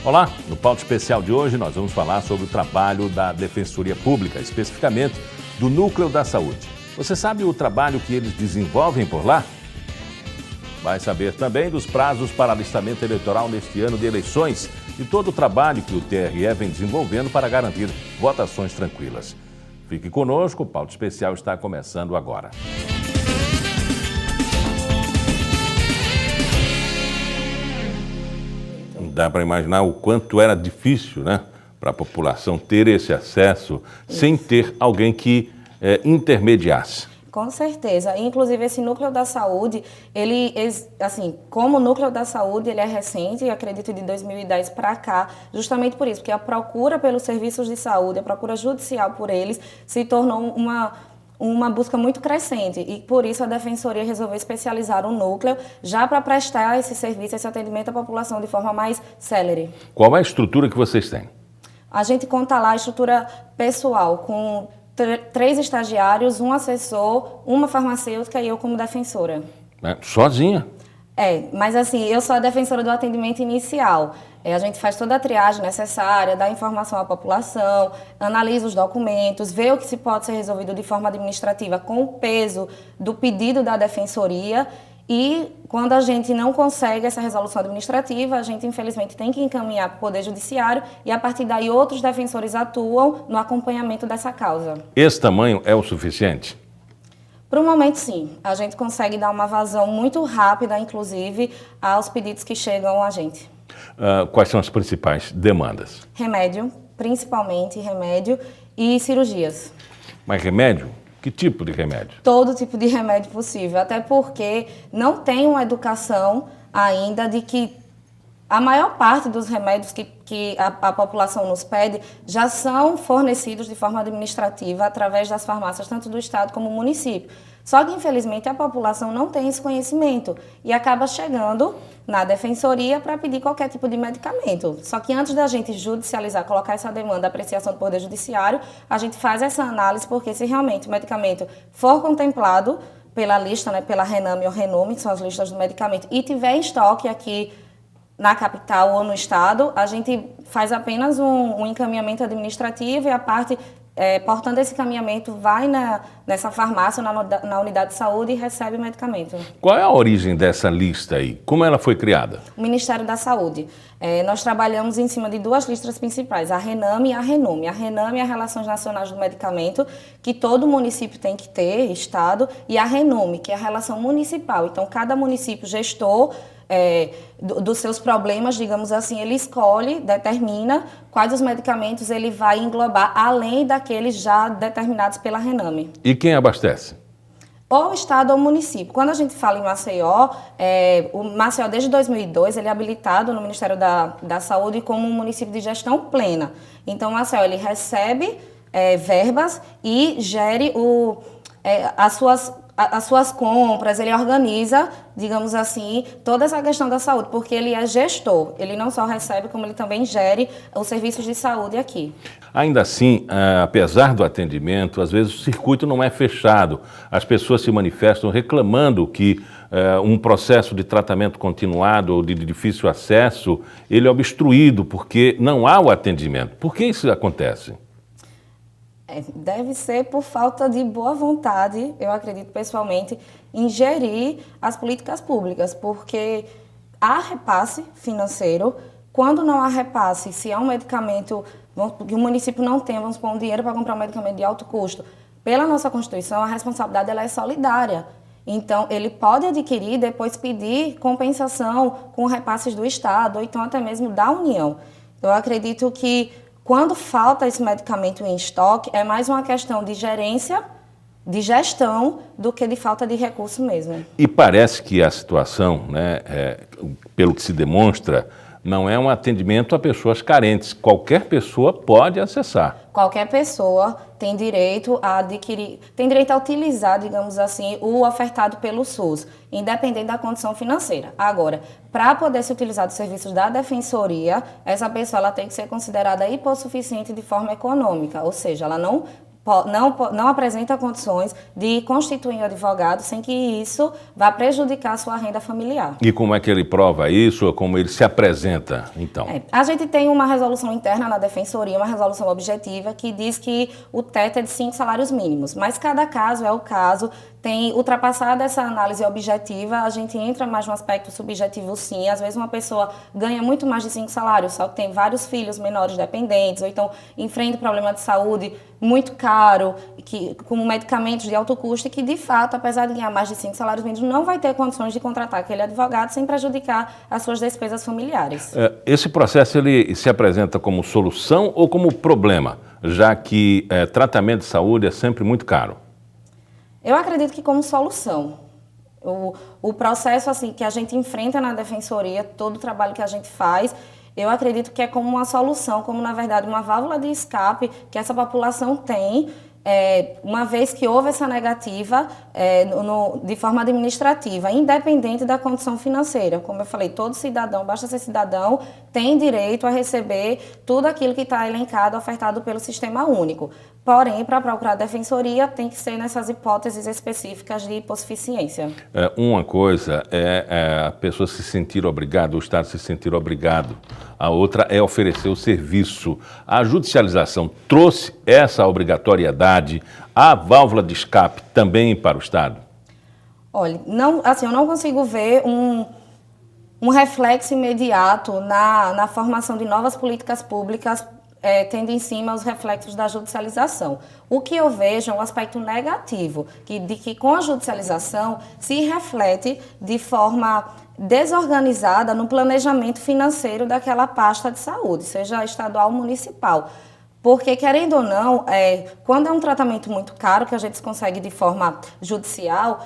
Olá, no Pauta Especial de hoje nós vamos falar sobre o trabalho da Defensoria Pública, especificamente do Núcleo da Saúde. Você sabe o trabalho que eles desenvolvem por lá? Vai saber também dos prazos para alistamento eleitoral neste ano de eleições e todo o trabalho que o TRE vem desenvolvendo para garantir votações tranquilas. Fique conosco, o Pauta Especial está começando agora. Dá para imaginar o quanto era difícil, né, para a população ter esse acesso sem ter alguém que intermediasse. Com certeza. Inclusive, esse Núcleo da Saúde, ele, assim, como Núcleo da Saúde, ele é recente, acredito de 2010 para cá, justamente por isso, porque a procura pelos serviços de saúde, a procura judicial por eles, se tornou uma busca muito crescente e por isso a Defensoria resolveu especializar o núcleo já para prestar esse serviço, esse atendimento à população de forma mais célere. Qual é a estrutura que vocês têm? A gente conta lá a estrutura pessoal, com 3 estagiários, um assessor, uma farmacêutica e eu como defensora. Sozinha? Mas assim, eu sou a defensora do atendimento inicial. A gente faz toda a triagem necessária, dá informação à população, analisa os documentos, vê o que se pode ser resolvido de forma administrativa com o peso do pedido da defensoria e quando a gente não consegue essa resolução administrativa, a gente infelizmente tem que encaminhar para o Poder Judiciário e a partir daí outros defensores atuam no acompanhamento dessa causa. Esse tamanho é o suficiente? Para o momento, sim. A gente consegue dar uma vazão muito rápida, inclusive, aos pedidos que chegam a gente. Quais são as principais demandas? Remédio, principalmente remédio e cirurgias. Mas remédio? Que tipo de remédio? Todo tipo de remédio possível, até porque não tem uma educação ainda de que a maior parte dos remédios que a população nos pede já são fornecidos de forma administrativa através das farmácias, tanto do Estado como do município. Só que, infelizmente, a população não tem esse conhecimento e acaba chegando na defensoria para pedir qualquer tipo de medicamento. Só que antes da gente judicializar, colocar essa demanda, apreciação do Poder Judiciário, a gente faz essa análise porque se realmente o medicamento for contemplado pela lista, né, pela Rename ou Renome, que são as listas do medicamento, e tiver em estoque aqui na capital ou no estado, a gente faz apenas um encaminhamento administrativo e a parte, portanto, esse encaminhamento vai nessa farmácia, na unidade de saúde e recebe o medicamento. Qual é a origem dessa lista aí? Como ela foi criada? O Ministério da Saúde. Nós trabalhamos em cima de 2 listas principais, a Rename e a Renome. A Rename é a Relações Nacionais do Medicamento, que todo município tem que ter, estado, e a Renome, que é a relação municipal. Então, cada município gestor dos seus problemas, digamos assim, ele escolhe, determina quais os medicamentos ele vai englobar, além daqueles já determinados pela Rename. E quem abastece? Ou Estado ou município. Quando a gente fala em Maceió, o Maceió desde 2002 ele é habilitado no Ministério da Saúde como um município de gestão plena. Então, Maceió ele recebe verbas e gere as suas compras, ele organiza, digamos assim, toda essa questão da saúde, porque ele é gestor, ele não só recebe, como ele também gere os serviços de saúde aqui. Ainda assim, apesar do atendimento, às vezes o circuito não é fechado. As pessoas se manifestam reclamando que um processo de tratamento continuado ou de difícil acesso, ele é obstruído porque não há o atendimento. Por que isso acontece? Deve ser por falta de boa vontade, eu acredito pessoalmente, em gerir as políticas públicas, porque há repasse financeiro. Quando não há repasse, se há um medicamento que o município não tem, vamos pôr um dinheiro para comprar um medicamento de alto custo, pela nossa Constituição, a responsabilidade ela é solidária. Então, ele pode adquirir e depois pedir compensação com repasses do Estado, ou então até mesmo da União. Eu acredito que quando falta esse medicamento em estoque, é mais uma questão de gerência, de gestão, do que de falta de recurso mesmo. E parece que a situação, né, pelo que se demonstra, não é um atendimento a pessoas carentes. Qualquer pessoa pode acessar. Qualquer pessoa tem direito a adquirir, tem direito a utilizar, digamos assim, o ofertado pelo SUS, independente da condição financeira. Agora, para poder se utilizar dos serviços da Defensoria, essa pessoa ela tem que ser considerada hipossuficiente de forma econômica, ou seja, ela não não apresenta condições de constituir um advogado sem que isso vá prejudicar a sua renda familiar. E como é que ele prova isso, ou como ele se apresenta, então? A gente tem uma resolução interna na Defensoria, uma resolução objetiva, que diz que o teto é de 5 salários mínimos, mas cada caso é o caso. Tem ultrapassada essa análise objetiva, a gente entra mais no aspecto subjetivo, sim. Às vezes uma pessoa ganha muito mais de 5 salários, só que tem vários filhos menores dependentes, ou então enfrenta problema de saúde muito caro, com medicamentos de alto custo, e que, de fato, apesar de ganhar mais de 5 salários mínimos, não vai ter condições de contratar aquele advogado sem prejudicar as suas despesas familiares. Esse processo ele se apresenta como solução ou como problema, já que tratamento de saúde é sempre muito caro? Eu acredito que como solução. O processo assim, que a gente enfrenta na Defensoria, todo o trabalho que a gente faz, eu acredito que é como uma solução, como, na verdade, uma válvula de escape que essa população tem, uma vez que houve essa negativa de forma administrativa, independente da condição financeira. Como eu falei, todo cidadão, basta ser cidadão, tem direito a receber tudo aquilo que está elencado, ofertado pelo Sistema Único. Porém, para procurar a Defensoria, tem que ser nessas hipóteses específicas de hipossuficiência. Uma coisa é a pessoa se sentir obrigada, o Estado se sentir obrigado. A outra é oferecer o serviço. A judicialização trouxe essa obrigatoriedade, a válvula de escape também para o Estado? Olha, eu não consigo ver um reflexo imediato na formação de novas políticas públicas, tendo em cima os reflexos da judicialização. O que eu vejo é um aspecto negativo, de que com a judicialização se reflete de forma desorganizada no planejamento financeiro daquela pasta de saúde, seja estadual ou municipal. Porque, querendo ou não, quando é um tratamento muito caro, que a gente consegue de forma judicial,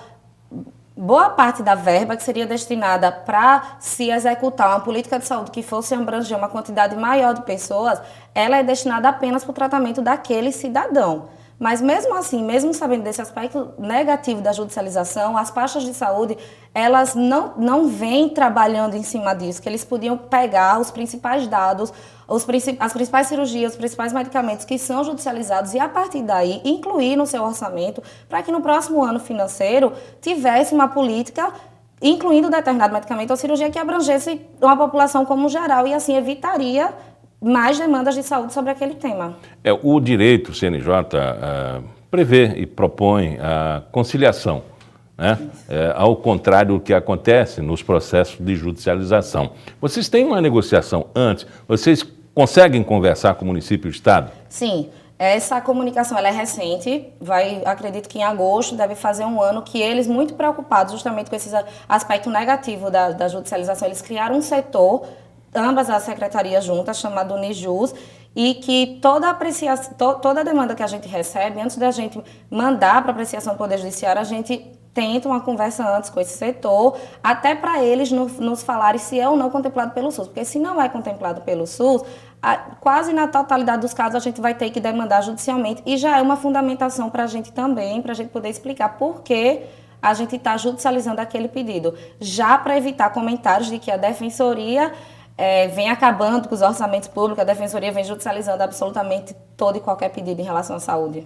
boa parte da verba que seria destinada para se executar uma política de saúde que fosse abranger uma quantidade maior de pessoas, ela é destinada apenas para o tratamento daquele cidadão. Mas mesmo assim, mesmo sabendo desse aspecto negativo da judicialização, as pastas de saúde, elas não vêm trabalhando em cima disso, que eles podiam pegar os principais dados, as principais cirurgias, os principais medicamentos que são judicializados e, a partir daí, incluir no seu orçamento para que no próximo ano financeiro tivesse uma política incluindo determinado medicamento ou cirurgia que abrangesse uma população como geral e, assim, evitaria mais demandas de saúde sobre aquele tema. O direito, o CNJ, prevê e propõe a conciliação, né? Ao contrário do que acontece nos processos de judicialização. Vocês têm uma negociação antes? Vocês conseguem conversar com o município e o Estado? Sim. Essa comunicação ela é recente, acredito que em agosto deve fazer um ano que eles, muito preocupados justamente com esse aspecto negativo da judicialização, eles criaram um setor, ambas as secretarias juntas, chamado Unijus, e que toda a demanda que a gente recebe, antes da gente mandar para apreciação do Poder Judiciário, a gente tenta uma conversa antes com esse setor, até para eles nos falarem se é ou não contemplado pelo SUS. Porque se não é contemplado pelo SUS, quase na totalidade dos casos a gente vai ter que demandar judicialmente, e já é uma fundamentação para a gente também, para a gente poder explicar por que a gente está judicializando aquele pedido, já para evitar comentários de que a Defensoria vem acabando com os orçamentos públicos, a Defensoria vem judicializando absolutamente todo e qualquer pedido em relação à saúde.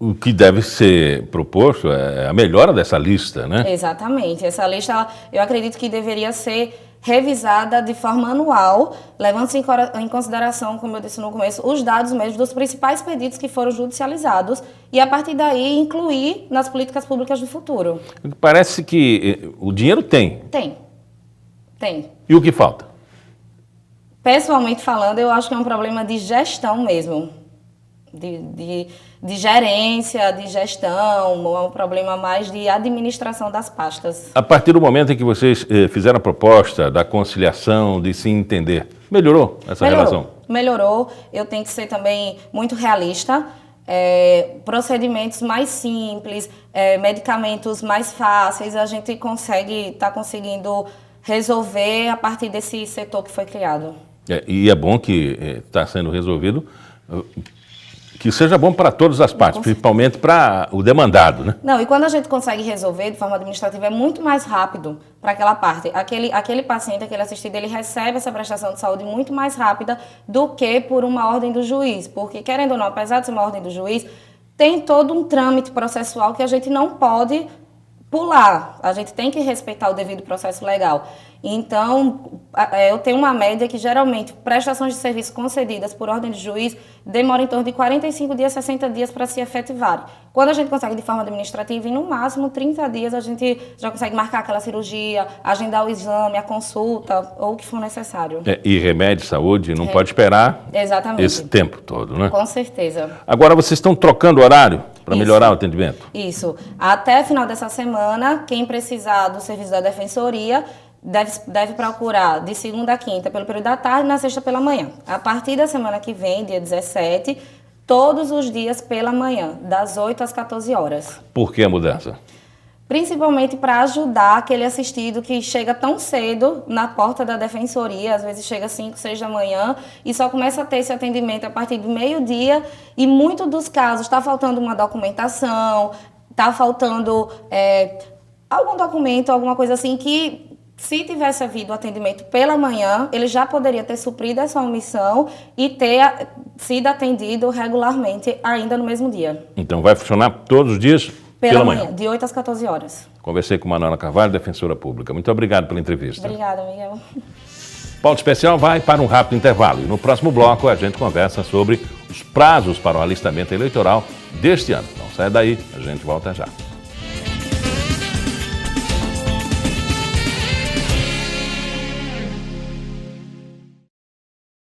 O que deve ser proposto é a melhora dessa lista, né? Exatamente. Essa lista, eu acredito que deveria ser revisada de forma anual, levando-se em consideração, como eu disse no começo, os dados mesmo dos principais pedidos que foram judicializados e, a partir daí, incluir nas políticas públicas do futuro. Parece que o dinheiro tem. Tem. E o que falta? Pessoalmente falando, eu acho que é um problema de gestão mesmo. De gerência, de gestão, é um problema mais de administração das pastas. A partir do momento em que vocês fizeram a proposta da conciliação, de se entender, melhorou essa relação? Melhorou. Eu tenho que ser também muito realista. Procedimentos mais simples, medicamentos mais fáceis, a gente está conseguindo resolver a partir desse setor que foi criado. E é bom que está sendo resolvido Que seja bom para todas as partes, principalmente para o demandado, né? Não, e quando a gente consegue resolver de forma administrativa, é muito mais rápido para aquela parte. Aquele paciente, aquele assistido, ele recebe essa prestação de saúde muito mais rápida do que por uma ordem do juiz. Porque, querendo ou não, apesar de ser uma ordem do juiz, tem todo um trâmite processual que a gente não pode pular. A gente tem que respeitar o devido processo legal. Então, eu tenho uma média que, geralmente, prestações de serviço concedidas por ordem de juiz demoram em torno de 45 dias, 60 dias para se efetivarem. Quando a gente consegue de forma administrativa, em no máximo 30 dias, a gente já consegue marcar aquela cirurgia, agendar o exame, a consulta, ou o que for necessário. E remédio, saúde, não pode esperar Exatamente. Esse tempo todo, né? Com certeza. Agora, vocês estão trocando horário para melhorar o atendimento? Isso. Até final dessa semana, quem precisar do serviço da defensoria deve procurar de segunda a quinta pelo período da tarde e na sexta pela manhã. A partir da semana que vem, dia 17, todos os dias pela manhã, das 8 às 14 horas. Por que a mudança? Principalmente para ajudar aquele assistido que chega tão cedo na porta da defensoria, às vezes chega às 5, 6 da manhã e só começa a ter esse atendimento a partir do meio-dia e muitos dos casos está faltando uma documentação, está faltando algum documento, alguma coisa assim que, se tivesse havido o atendimento pela manhã, ele já poderia ter suprido essa omissão e ter sido atendido regularmente ainda no mesmo dia. Então vai funcionar todos os dias pela manhã, de 8 às 14 horas. Conversei com Manuela Carvalho, defensora pública. Muito obrigado pela entrevista. Obrigada, Miguel. Pauta Especial vai para um rápido intervalo e no próximo bloco a gente conversa sobre os prazos para o alistamento eleitoral deste ano. Não sai daí, a gente volta já.